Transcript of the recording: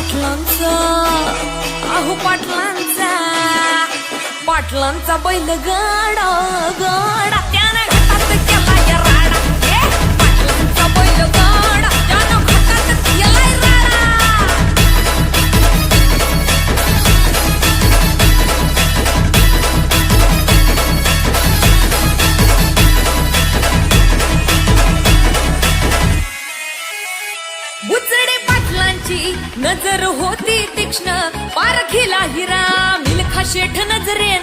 पाटलांचा अहो पाटलांचा बैल गाडा गाडा त्यानं घाटात केला या राडा पाटलांचा बैल गाडा त्यानं घाटात केला राडा बुचडे पाटलांची नजर होती तीक्ष्ण पारखीला हिरा मिल्खा शेठ नजरेनं